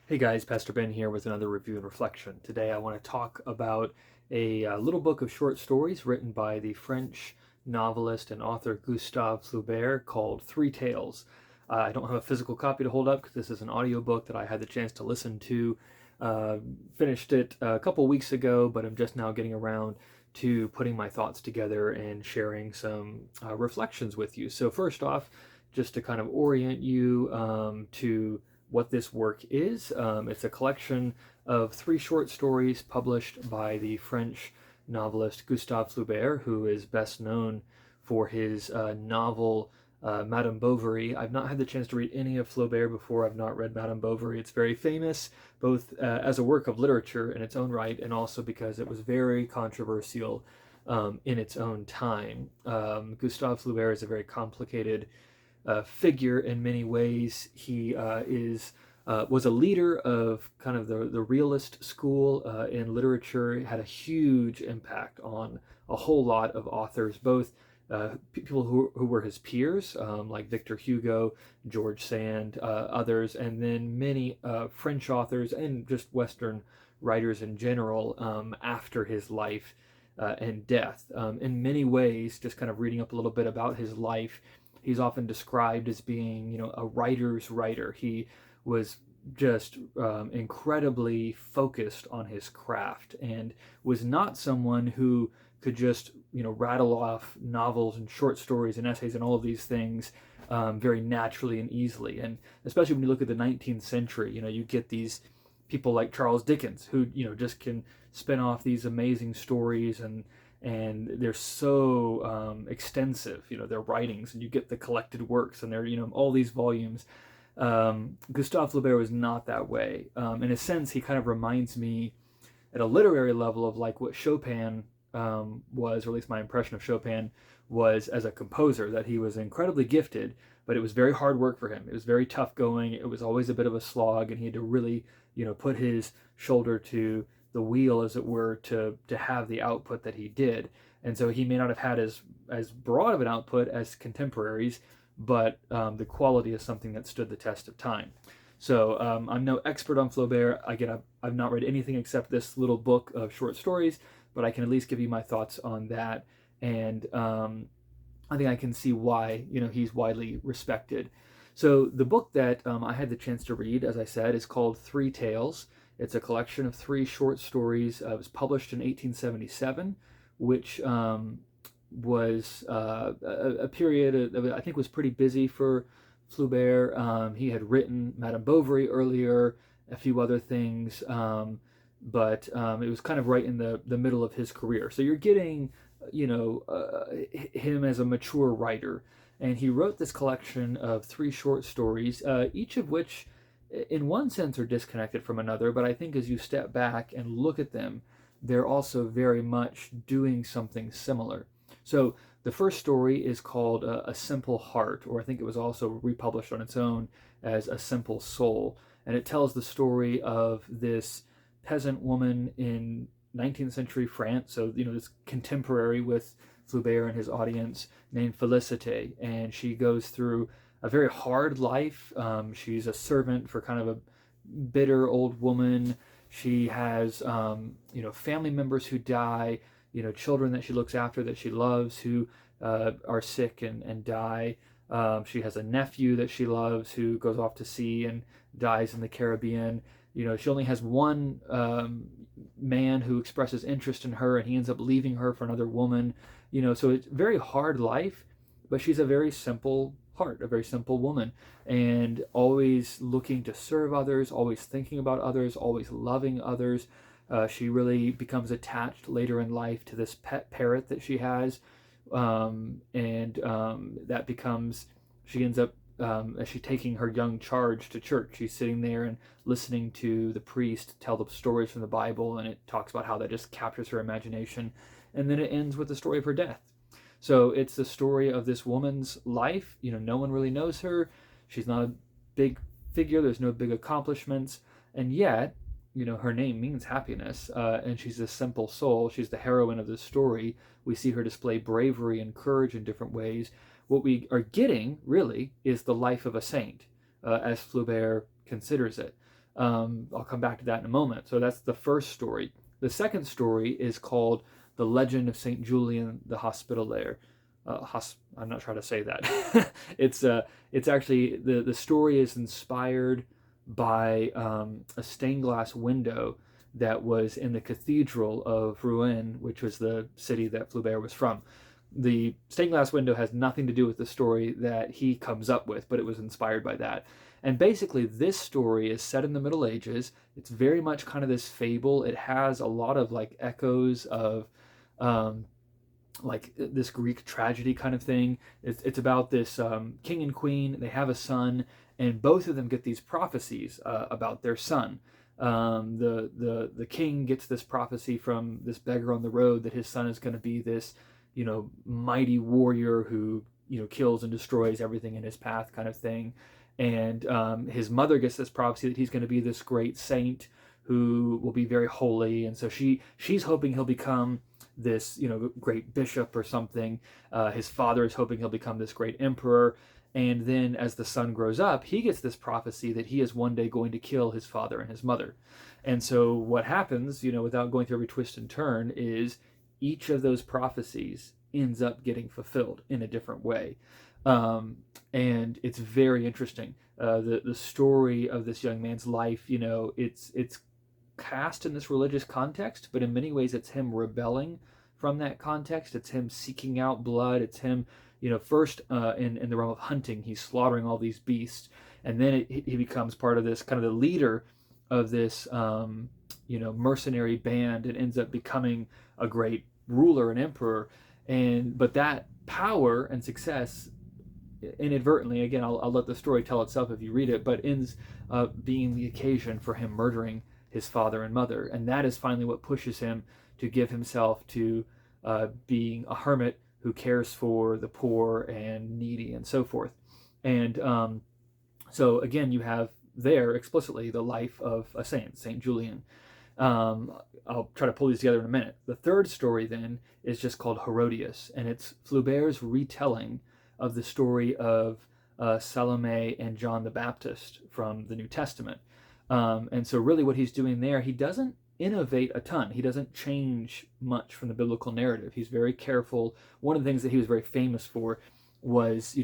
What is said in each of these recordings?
Hey guys, Pastor Ben here with another review and reflection. Today I want to talk about a little book of short stories written by the French novelist and author Gustav Flaubert called Three Tales. I don't have a physical copy to hold up because this is an audiobook that I had the chance to listen to. Uh, Finished it a couple weeks ago, but I'm just now getting around to putting my thoughts together and sharing some reflections with you. So first off, just to kind of orient you to what this work is. It's a collection of three short stories published by the French novelist Gustave Flaubert, who is best known for his novel Madame Bovary. I've not had the chance to read any of Flaubert before. I've not read Madame Bovary. It's very famous, both as a work of literature in its own right, and also because it was very controversial in its own time. Gustave Flaubert is a very complicated figure in many ways. He was a leader of kind of the realist school in literature. He had a huge impact on a whole lot of authors, both people who were his peers, like Victor Hugo, George Sand, others, and then many French authors and just Western writers in general after his life and death. In many ways, just kind of reading up a little bit about his life, he's often described as being, a writer's writer. He was just incredibly focused on his craft and was not someone who could just, rattle off novels and short stories and essays and all of these things very naturally and easily. And especially when you look at the 19th century, you get these people like Charles Dickens who, just can spin off these amazing stories and they're so extensive, their writings, and you get the collected works, and they're, all these volumes. Gustave Flaubert was not that way. In a sense, he kind of reminds me, at a literary level, of like what Chopin was, or at least my impression of Chopin was as a composer. That he was incredibly gifted, but it was very hard work for him. It was very tough going. It was always a bit of a slog, and he had to really, put his shoulder to the wheel, as it were, to have the output that he did. And so he may not have had as broad of an output as contemporaries, but the quality is something that stood the test of time. So I'm no expert on Flaubert. Again, I've not read anything except this little book of short stories, but I can at least give you my thoughts on that. And I think I can see why he's widely respected. So the book that I had the chance to read, as I said, is called Three Tales. It's a collection of three short stories. It was published in 1877, which was a period I think was pretty busy for Flaubert. He had written Madame Bovary earlier, a few other things, but it was kind of right in the middle of his career. So you're getting, him as a mature writer. And he wrote this collection of three short stories, each of which in one sense are disconnected from another, but I think as you step back and look at them, they're also very much doing something similar. So the first story is called A Simple Heart, or I think it was also republished on its own as A Simple Soul, and it tells the story of this peasant woman in 19th century France, so this contemporary with Flaubert and his audience, named Félicité, and she goes through a very hard life. She's a servant for kind of a bitter old woman. She has, family members who die, children that she looks after that she loves who are sick and die. She has a nephew that she loves who goes off to sea and dies in the Caribbean. She only has one man who expresses interest in her, and he ends up leaving her for another woman. So it's a very hard life, but she's a very simple heart, a very simple woman, and always looking to serve others, always thinking about others, always loving others. She really becomes attached later in life to this pet parrot that she has, and that becomes, she ends up, as she's taking her young charge to church, she's sitting there and listening to the priest tell the stories from the Bible, and it talks about how that just captures her imagination, and then it ends with the story of her death. So it's the story of this woman's life. No one really knows her. She's not a big figure. There's no big accomplishments. And yet, her name means happiness. And she's a simple soul. She's the heroine of this story. We see her display bravery and courage in different ways. What we are getting, really, is the life of a saint, as Flaubert considers it. I'll come back to that in a moment. So that's the first story. The second story is called The Legend of St. Julian the Hospitaller. I'm not trying to say that. It's actually, the story is inspired by a stained glass window that was in the cathedral of Rouen, which was the city that Flaubert was from. The stained glass window has nothing to do with the story that he comes up with, but it was inspired by that. And basically, this story is set in the Middle Ages. It's very much kind of this fable. It has a lot of like echoes of um, like this Greek tragedy kind of thing. It's about this king and queen. They have a son, and both of them get these prophecies about their son. The king gets this prophecy from this beggar on the road that his son is going to be this, mighty warrior who kills and destroys everything in his path, kind of thing. And his mother gets this prophecy that he's going to be this great saint who will be very holy, and so she's hoping he'll become this great bishop or something. His father is hoping he'll become this great emperor. And then as the son grows up, he gets this prophecy that he is one day going to kill his father and his mother. And so what happens, without going through every twist and turn, is each of those prophecies ends up getting fulfilled in a different way. And it's very interesting. The story of this young man's life, it's cast in this religious context, but in many ways it's him rebelling from that context. It's him seeking out blood. It's him, first in the realm of hunting, he's slaughtering all these beasts, and then he becomes part of this kind of the leader of this, mercenary band, and ends up becoming a great ruler and emperor. But that power and success inadvertently, again, I'll let the story tell itself if you read it, but ends up being the occasion for him murdering his father and mother. And that is finally what pushes him to give himself to being a hermit who cares for the poor and needy and so forth. And so again, you have there explicitly the life of a saint, St. Julian. I'll try to pull these together in a minute. The third story then is just called Herodias, and it's Flaubert's retelling of the story of Salome and John the Baptist from the New Testament. And so really what he's doing there, he doesn't innovate a ton. He doesn't change much from the biblical narrative. He's very careful. One of the things that he was very famous for was,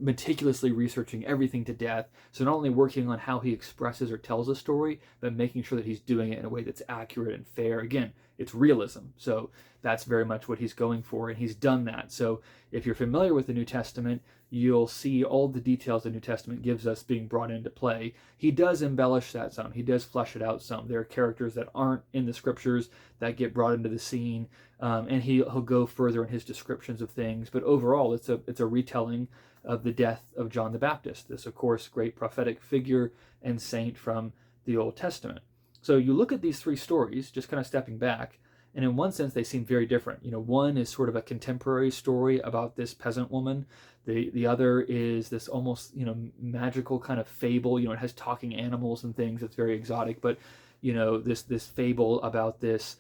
meticulously researching everything to death. So not only working on how he expresses or tells a story, but making sure that he's doing it in a way that's accurate and fair. Again, it's realism. So that's very much what he's going for, and he's done that. So if you're familiar with the New Testament, you'll see all the details the New Testament gives us being brought into play. He does embellish that some. He does flesh it out some. There are characters that aren't in the scriptures that get brought into the scene, and he'll go further in his descriptions of things. But overall, it's a retelling of the death of John the Baptist, this, of course, great prophetic figure and saint from the Old Testament. So you look at these three stories, just kind of stepping back, and in one sense they seem very different. One is sort of a contemporary story about this peasant woman. The other is this almost, magical kind of fable. It has talking animals and things. It's very exotic, but this fable about this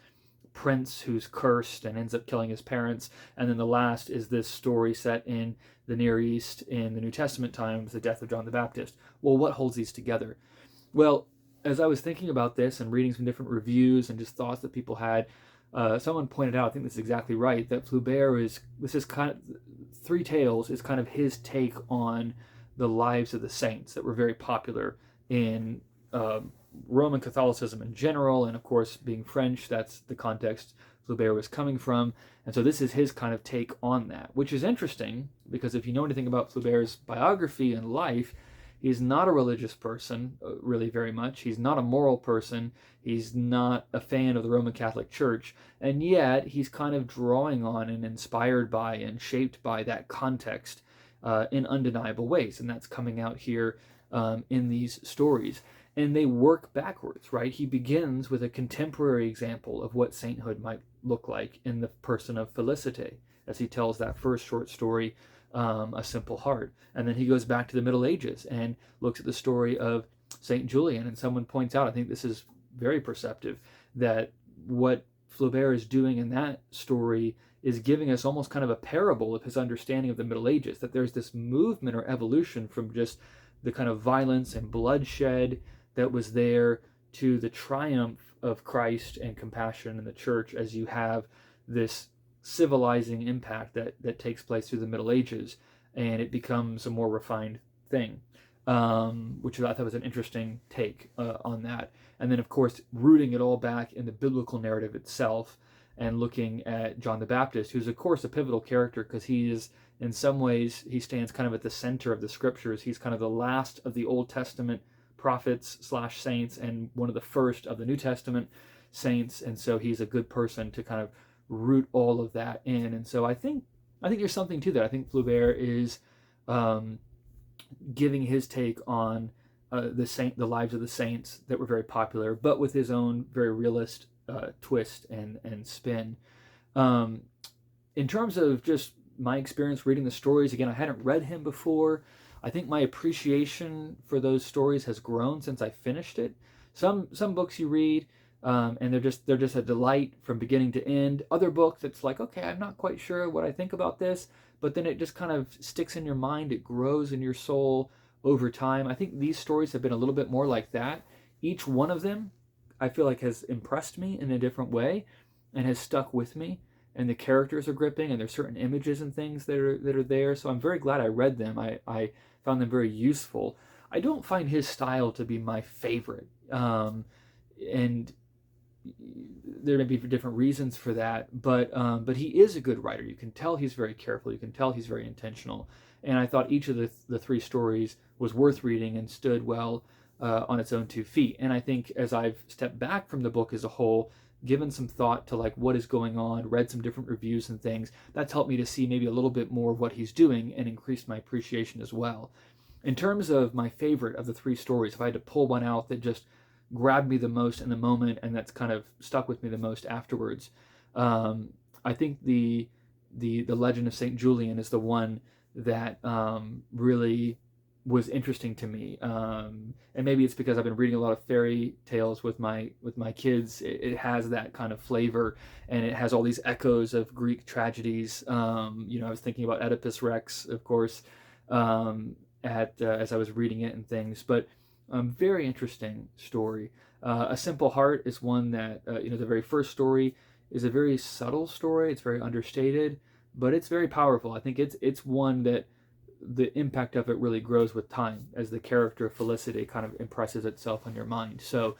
prince who's cursed and ends up killing his parents. And then the last is this story set in the Near East in the New Testament times, the death of John the Baptist. Well, what holds these together? Well, as I was thinking about this and reading some different reviews and just thoughts that people had, someone pointed out, I think this is exactly right, that Flaubert this is kind of, Three Tales is kind of his take on the lives of the saints that were very popular in Roman Catholicism in general, and of course, being French, that's the context Flaubert was coming from. And so this is his kind of take on that, which is interesting, because if you know anything about Flaubert's biography and life, he's not a religious person, really, very much. He's not a moral person. He's not a fan of the Roman Catholic Church. And yet, he's kind of drawing on and inspired by and shaped by that context in undeniable ways. And that's coming out here in these stories. And they work backwards, right? He begins with a contemporary example of what sainthood might look like in the person of Félicité, as he tells that first short story, A Simple Heart. And then he goes back to the Middle Ages and looks at the story of St. Julian. And someone points out, I think this is very perceptive, that what Flaubert is doing in that story is giving us almost kind of a parable of his understanding of the Middle Ages, that there's this movement or evolution from just the kind of violence and bloodshed that was there to the triumph of Christ and compassion in the church, as you have this civilizing impact that takes place through the Middle Ages, and it becomes a more refined thing, which I thought was an interesting take on that. And then, of course, rooting it all back in the biblical narrative itself and looking at John the Baptist, who's, of course, a pivotal character because he is, in some ways, he stands kind of at the center of the scriptures. He's kind of the last of the Old Testament prophets / saints and one of the first of the New Testament saints. And so he's a good person to kind of root all of that in. And so I think there's something to that. I think Flaubert is giving his take on the lives of the saints that were very popular, but with his own very realist twist and spin. In terms of just my experience reading the stories, again, I hadn't read him before. I think my appreciation for those stories has grown since I finished it. Some books you read, and they're just a delight from beginning to end. Other books, it's like, okay, I'm not quite sure what I think about this, but then it just kind of sticks in your mind. It grows in your soul over time. I think these stories have been a little bit more like that. Each one of them, I feel like, has impressed me in a different way and has stuck with me. And the characters are gripping, and there's certain images and things that are there. So I'm very glad I read them. I found them very useful. I don't find his style to be my favorite, and there may be different reasons for that. But he is a good writer. You can tell he's very careful. You can tell he's very intentional. And I thought each of the three stories was worth reading and stood well on its own 2 feet. And I think as I've stepped back from the book as a whole, given some thought to like what is going on, read some different reviews and things, that's helped me to see maybe a little bit more of what he's doing and increased my appreciation as well. In terms of my favorite of the 3 stories, if I had to pull one out that just grabbed me the most in the moment and that's kind of stuck with me the most afterwards, I think the Legend of St. Julian is the one that really was interesting to me, and maybe it's because I've been reading a lot of fairy tales with my kids. It has that kind of flavor, and it has all these echoes of Greek tragedies. I was thinking about Oedipus Rex, of course, as I was reading it and things. But very interesting story. A Simple Heart is one that the very first story is a very subtle story. It's very understated, but it's very powerful. I think it's one that the impact of it really grows with time as the character of Felicity kind of impresses itself on your mind. So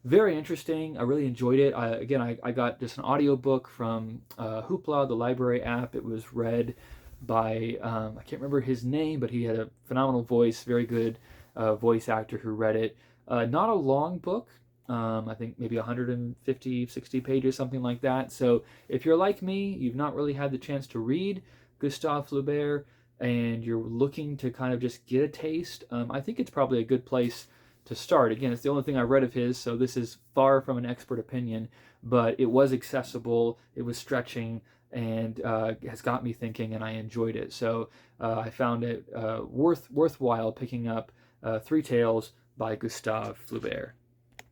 very interesting. I really enjoyed it. I got just an audiobook from Hoopla, the library app. It was read by, I can't remember his name, but he had a phenomenal voice, very good voice actor who read it. Not a long book. I think maybe 150, 60 pages, something like that. So if you're like me, you've not really had the chance to read Gustav Flaubert, and you're looking to kind of just get a taste, I think it's probably a good place to start. Again, it's the only thing I read of his, so this is far from an expert opinion, but it was accessible, it was stretching, and has got me thinking, and I enjoyed it. So I found it worthwhile picking up 3 Tales by Gustav Flaubert.